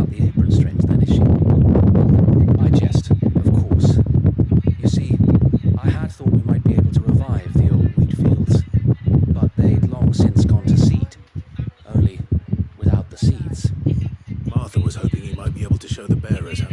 about the apron strings then, is she? I jest, of course. You see, I had thought we might be able to revive the old wheat fields, but they'd long since gone to seed. Only without the seeds. Martha was hoping he might be able to show the bearers how.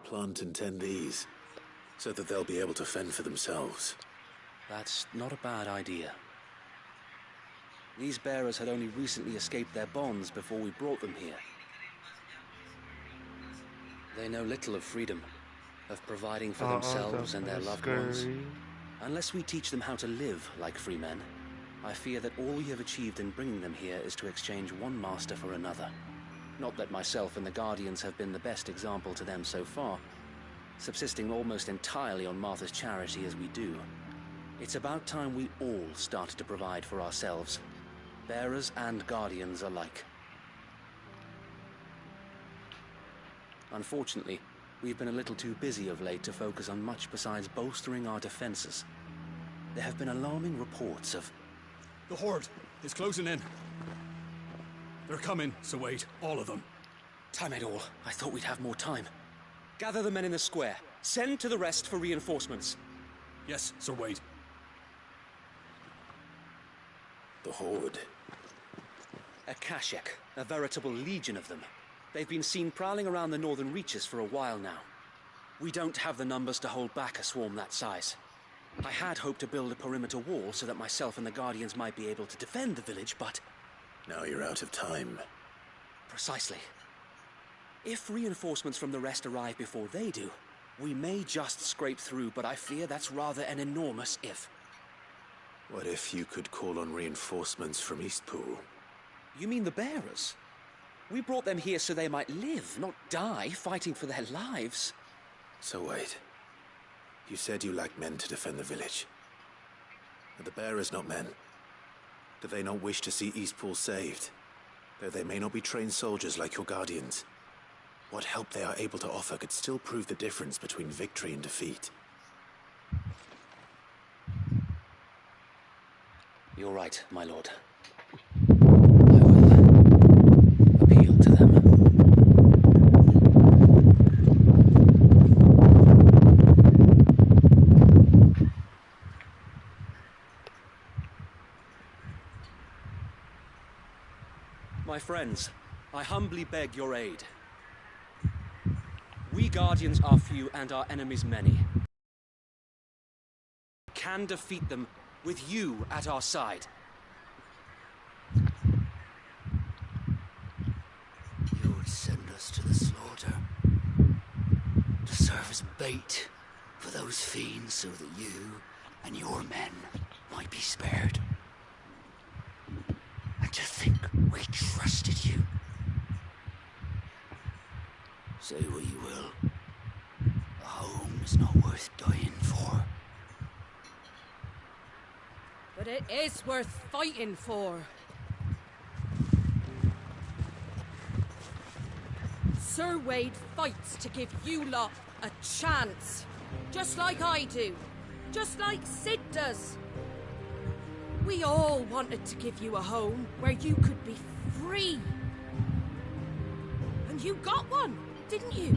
Plant and tend these, so that they'll be able to fend for themselves. That's not a bad idea. These bearers had only recently escaped their bonds before we brought them here. They know little of freedom, of providing for themselves and their loved ones. Unless we teach them how to live like free men, I fear that all we have achieved in bringing them here is to exchange one master for another. Not that myself and the Guardians have been the best example to them so far, subsisting almost entirely on Martha's charity as we do. It's about time we all started to provide for ourselves, bearers and Guardians alike. Unfortunately, we've been a little too busy of late to focus on much besides bolstering our defenses. There have been alarming reports of... The Horde is closing in. They're coming, so wait, all of them. Time it all. I thought we'd have more time. Gather the men in the square. Send to the rest for reinforcements. Yes, Sir Wade. The Horde. A Kashek, a veritable legion of them. They've been seen prowling around the northern reaches for a while now. We don't have the numbers to hold back a swarm that size. I had hoped to build a perimeter wall so that myself and the Guardians might be able to defend the village, but... Now you're out of time. Precisely. If reinforcements from the rest arrive before they do, we may just scrape through, but I fear that's rather an enormous if. What if you could call on reinforcements from Eastpool? You mean the bearers? We brought them here so they might live, not die, fighting for their lives. So wait. You said you lacked men to defend the village. Are the bearers not men? Do they not wish to see Eastpool saved? Though they may not be trained soldiers like your Guardians. What help they are able to offer could still prove the difference between victory and defeat. You're right, my lord. I will appeal to them. My friends, I humbly beg your aid. We Guardians are few and our enemies many. We can defeat them with you at our side. You would send us to the slaughter, to serve as bait for those fiends so that you and your men might be spared. And to think we trusted you. Say what you will. A home is not worth dying for. But it is worth fighting for. Sir Wade fights to give you lot a chance. Just like I do. Just like Sid does. We all wanted to give you a home where you could be free. And you got one, didn't you?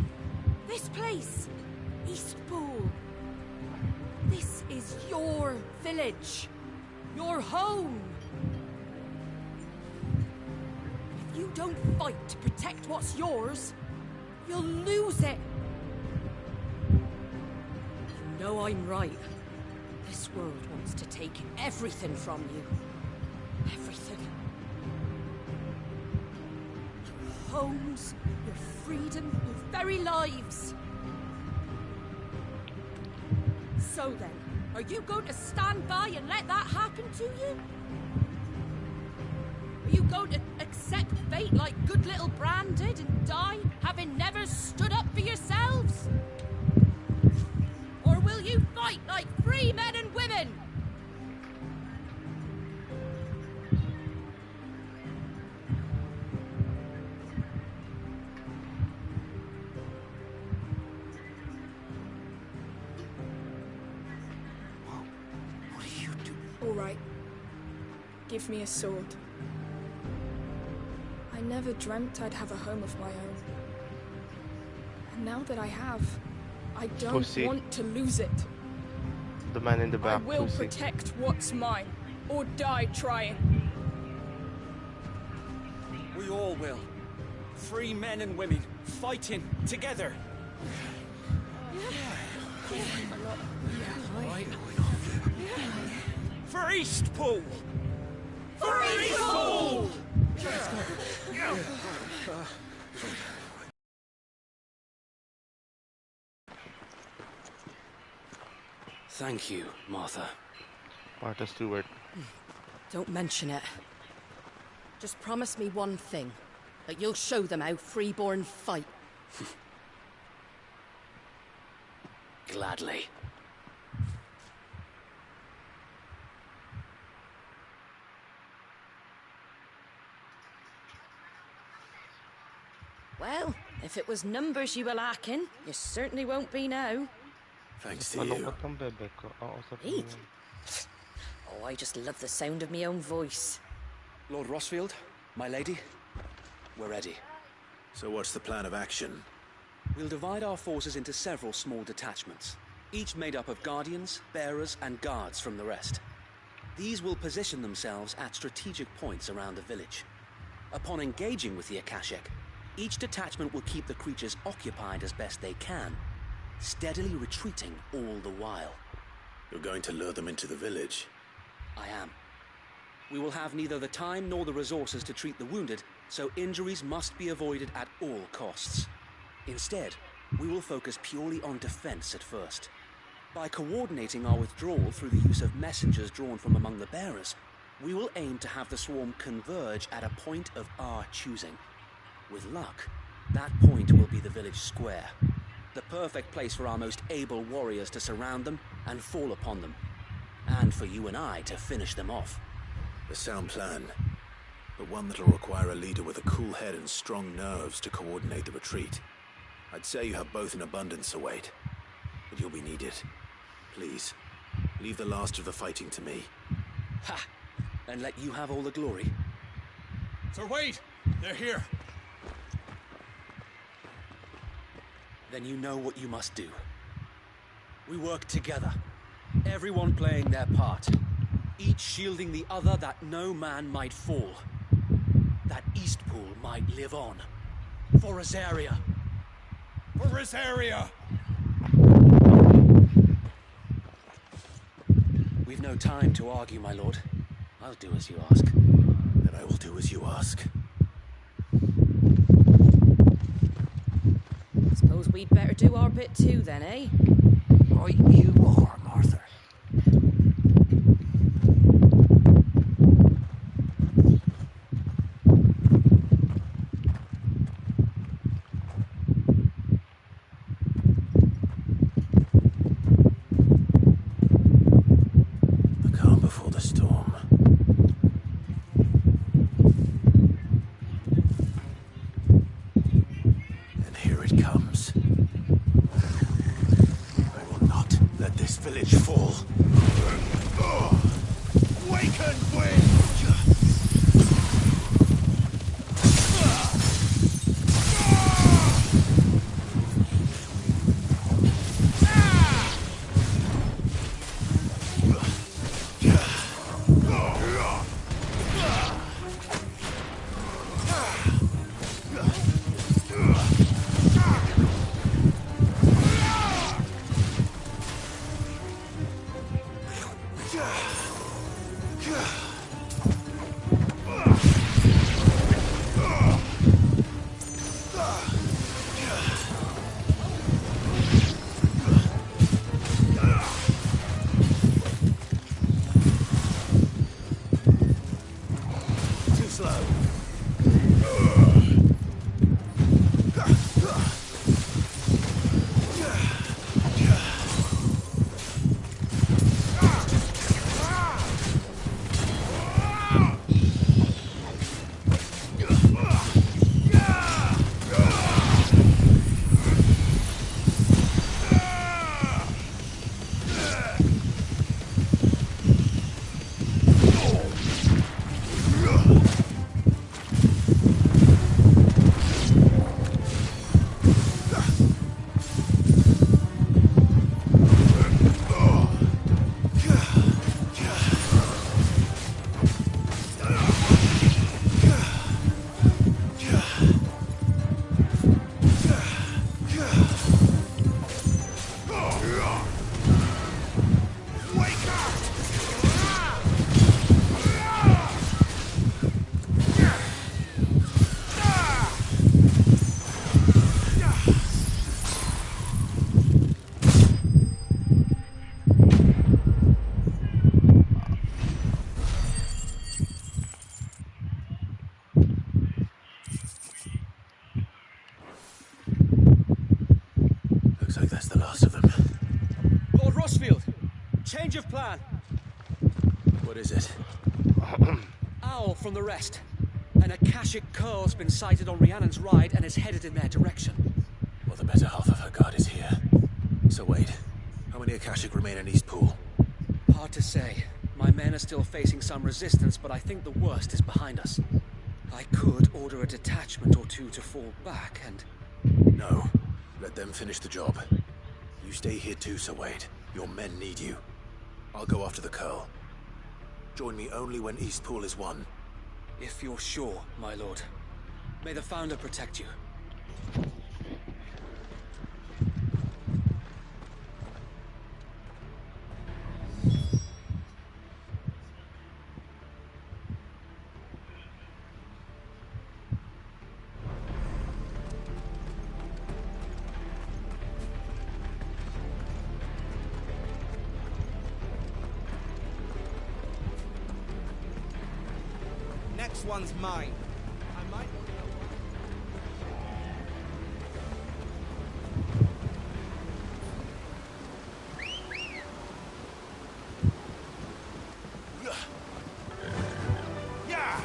This place, Eastpool. This is your village. Your home. If you don't fight to protect what's yours, you'll lose it. You know I'm right. This world wants to take everything from you. Everything. Your homes, your freedom, your very lives. So then, are you going to stand by and let that happen to you? Are you going to accept fate like good little Bran did and die, having never stood up for yourselves? Or will you fight like free men and women? What are you doing? All right. Give me a sword. I never dreamt I'd have a home of my own. And now that I have, I don't Pussy. want to lose it. The man in the I back. will pussy. protect what's mine, or die trying. We all will. Free men and women, fighting together. For Eastpool! For Eastpool! Thank you, Martha. Martha Stewart. Don't mention it. Just promise me one thing. That you'll show them how freeborn fight. Gladly. Well, if it was numbers you were lacking, you certainly won't be now. Thanks to Ano you. ba tong bebe ko? Oo, sa Eat. Oh, I just love the sound of my own voice. Lord Rossfield, my lady, we're ready. So what's the plan of action? We'll divide our forces into several small detachments, each made up of guardians, bearers, and guards from the rest. These will position themselves at strategic points around the village. Upon engaging with the Akashic, each detachment will keep the creatures occupied as best they can, steadily retreating all the while. You're going to lure them into the village. I am. We will have neither the time nor the resources to treat the wounded, so injuries must be avoided at all costs. Instead, we will focus purely on defense at first. By coordinating our withdrawal through the use of messengers drawn from among the bearers, we will aim to have the swarm converge at a point of our choosing. With luck, that point will be the village square, the perfect place for our most able warriors to surround them and fall upon them, and for you and I to finish them off. A sound plan, but one that'll require a leader with a cool head and strong nerves to coordinate the retreat. I'd say you have both in abundance, Await, but you'll be needed. Please, leave the last of the fighting to me. Ha! And let you have all the glory. Sir Wade, they're here. Then you know what you must do. We work together, everyone playing their part, each shielding the other that no man might fall, that Eastpool might live on. For Rosaria. For Rosaria! We've no time to argue, my lord. I'll do as you ask. Then I will do as you ask. Suppose we'd better do our bit too then, eh? Right you are, Martha. The calm before the storm. And here it comes. I will not let this village fall. Waken, wind! Looks like that's the last of them. Lord Rossfield! Change of plan! What is it? Owl from the rest. An Akashic curl's been sighted on Rhiannon's ride and is headed in their direction. Well, the better half of her guard is here. So wait, how many Akashic remain in Eastpool? Hard to say. My men are still facing some resistance, but I think the worst is behind us. I could order a detachment or two to fall back and... No. Let them finish the job. You stay here too, Sir Wade. Your men need you. I'll go after the Curl. Join me only when Eastpool is won. If you're sure, my lord. May the Founder protect you. Next one's mine. I might not know Yeah!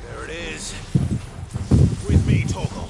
There it is. With me, Torgal.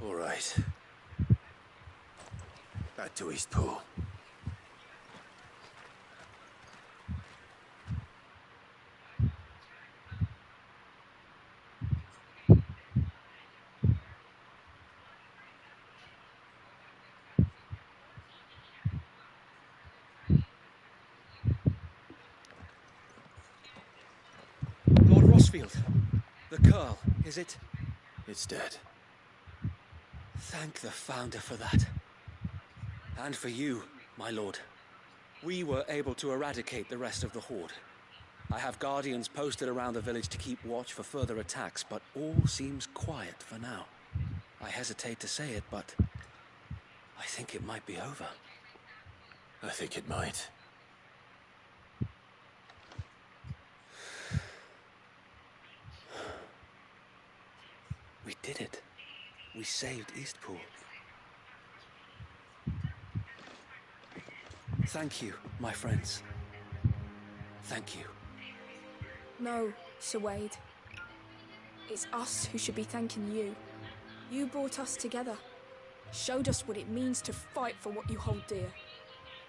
All right. Back to Eastpool. Lord Rossfield, the Curl, is it? It's dead. Thank the Founder for that. And for you, my lord. We were able to eradicate the rest of the Horde. I have guardians posted around the village to keep watch for further attacks, but all seems quiet for now. I hesitate to say it, but I think it might be over. I think it might. We did it. We saved Eastpool. Thank you, my friends. Thank you. No, Sir Wade. It's us who should be thanking you. You brought us together. Showed us what it means to fight for what you hold dear.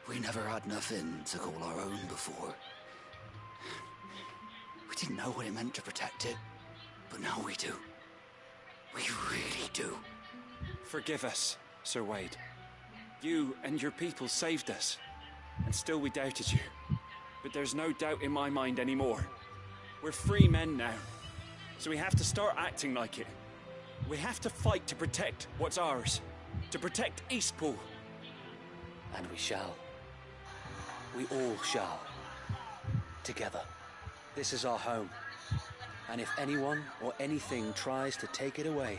We never had nothing to call our own before. We didn't know what it meant to protect it, but now we do. We really do. Forgive us, Sir Wade. You and your people saved us, and still we doubted you. But there's no doubt in my mind anymore. We're free men now, so we have to start acting like it. We have to fight to protect what's ours, to protect Eastpool. And we shall. We all shall. Together. This is our home. And if anyone or anything tries to take it away,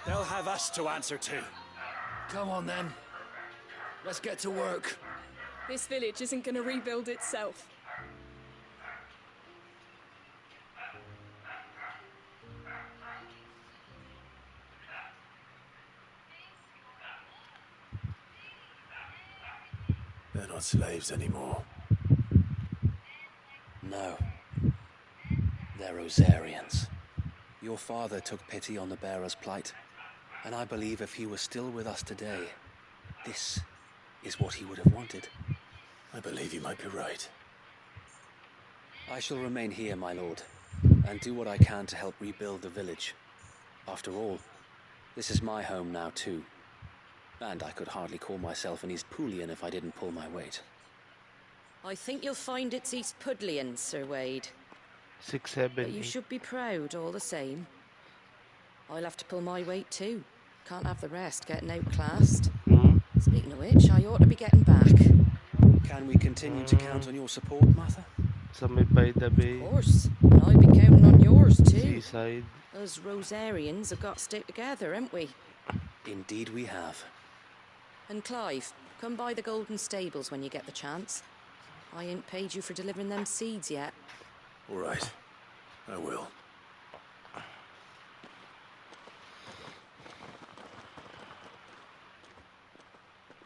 they'll have us to answer to. Come on then. Let's get to work. This village isn't going to rebuild itself. They're not slaves anymore. No. They're Rosarians. Your father took pity on the bearer's plight, and I believe if he was still with us today, this is what he would have wanted. I believe you might be right. I shall remain here, my lord, and do what I can to help rebuild the village. After all, this is my home now too. And I could hardly call myself an Eastpoolian if I didn't pull my weight. I think you'll find it's Eastpudlian, Sir Wade. 6, 7, But you 8. should be proud all the same. I'll have to pull my weight too. Can't have the rest getting outclassed. Speaking of which, I ought to be getting back. Can we continue to count on your support, Martha? Submit by the bay. Of course. And I'll be counting on yours too. Seaside. Us Rosarians have got to stick together, haven't we? Indeed we have. And Clive, come by the Golden Stables when you get the chance. I ain't paid you for delivering them seeds yet. All right. I will.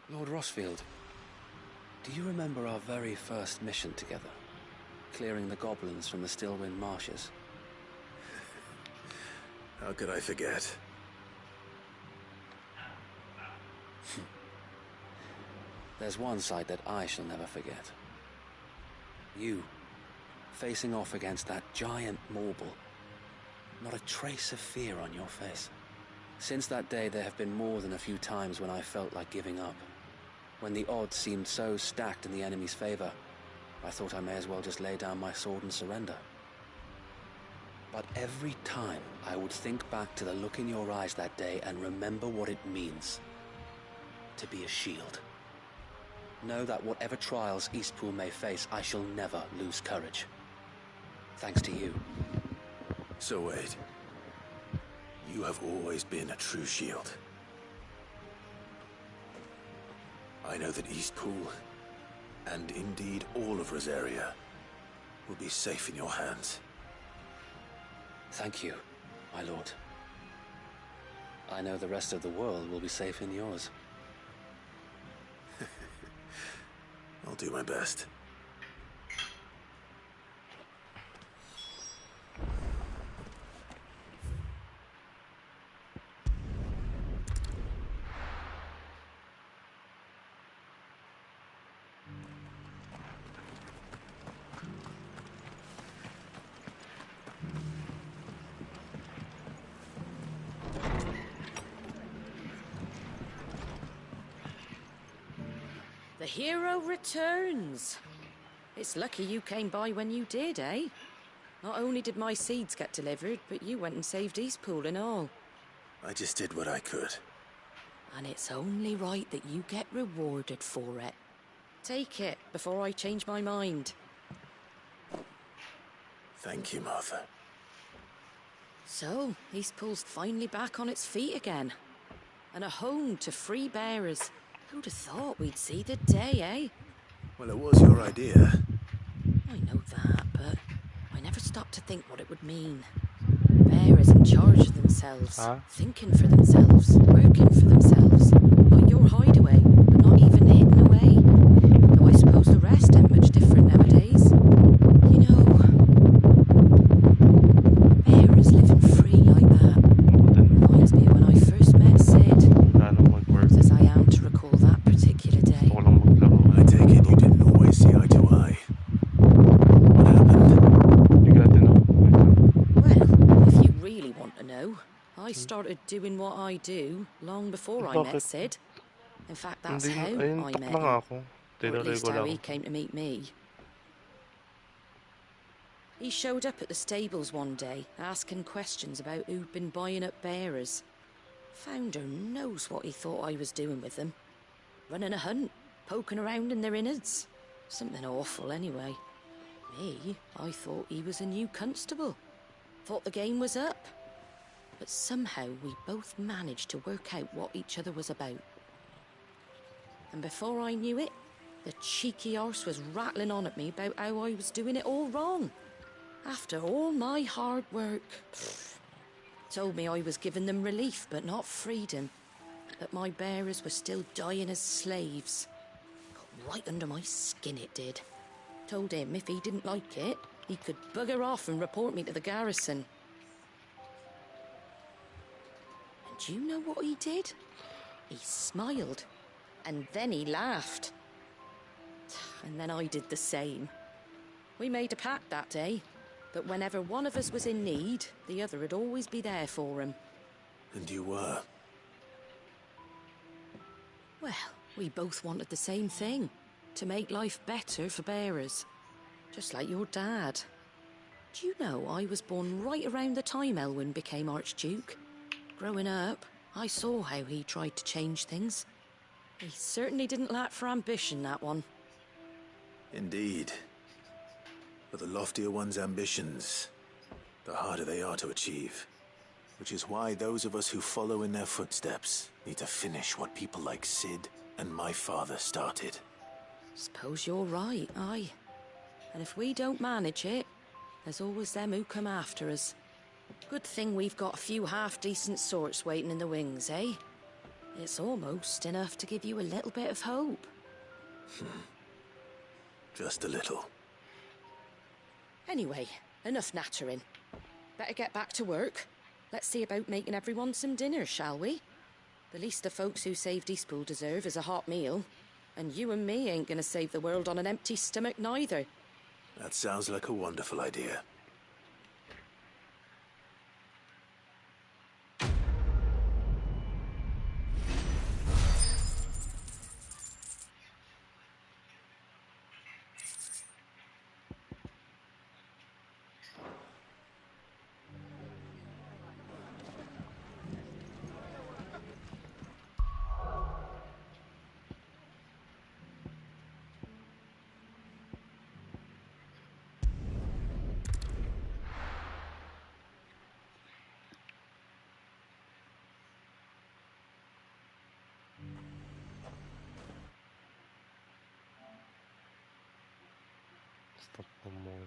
Lord Rossfield, do you remember our very first mission together? Clearing the goblins from the Stillwind marshes? How could I forget? There's one sight that I shall never forget. You, facing off against that giant Morble. Not a trace of fear on your face. Since that day, there have been more than a few times when I felt like giving up. When the odds seemed so stacked in the enemy's favor, I thought I may as well just lay down my sword and surrender. But every time, I would think back to the look in your eyes that day and remember what it means to be a shield. Know that whatever trials Eastpool may face, I shall never lose courage. Thanks to you. So Wade, you have always been a true shield. I know that Eastpool, and indeed all of Rosaria, will be safe in your hands. Thank you, my lord. I know the rest of the world will be safe in yours. I'll do my best. The hero returns. It's lucky you came by when you did, eh? Not only did my seeds get delivered, but you went and saved Eastpool and all. I just did what I could. And it's only right that you get rewarded for it. Take it before I change my mind. Thank you, Martha. So, Eastpool's finally back on its feet again. And a home to free bearers. Who'd have thought we'd see the day, eh? Well, it was your idea. I know that, but I never stopped to think what it would mean. Bearers in charge of themselves, thinking for themselves, working for themselves. Like your hideaway, but not even hidden away. Though I suppose the rest ain't much different nowadays. You know, bearers living free like that reminds me of when I first met Sid. As I am to recall that particular day. I take it you didn't always see eye to eye. What happened? You got to know. Well, if you really want to know, I started started doing what I do long before I met Sid. In fact, that's how I met him. Or at least how he came to meet me. He showed up at the stables one day, asking questions about who'd been buying up bearers. Founder knows what he thought I was doing with them. Running a hunt, poking around in their innards. Something awful, anyway. Me, I thought he was a new constable. Thought the game was up. But somehow we both managed to work out what each other was about. And before I knew it, the cheeky horse was rattling on at me about how I was doing it all wrong. After all my hard work. Told me I was giving them relief, but not freedom. That my bearers were still dying as slaves. Got right under my skin, it did. Told him if he didn't like it, he could bugger off and report me to the garrison. And do you know what he did? He smiled. And then he laughed. And then I did the same. We made a pact that day. That whenever one of us was in need, the other would always be there for him. And you were? Well, we both wanted the same thing. To make life better for bearers. Just like your dad. Do you know I was born right around the time Elwyn became Archduke? Growing up, I saw how he tried to change things. He certainly didn't lack for ambition, that one. Indeed. But the loftier one's ambitions, the harder they are to achieve. Which is why those of us who follow in their footsteps need to finish what people like Sid and my father started. Suppose you're right, aye. And if we don't manage it, there's always them who come after us. Good thing we've got a few half-decent sorts waiting in the wings, eh? It's almost enough to give you a little bit of hope. Just a little. Anyway, enough nattering. Better get back to work. Let's see about making everyone some dinner, shall we? The least the folks who saved Eastpool deserve is a hot meal. And you and me ain't gonna save the world on an empty stomach neither. That sounds like a wonderful idea. Stop mo muna.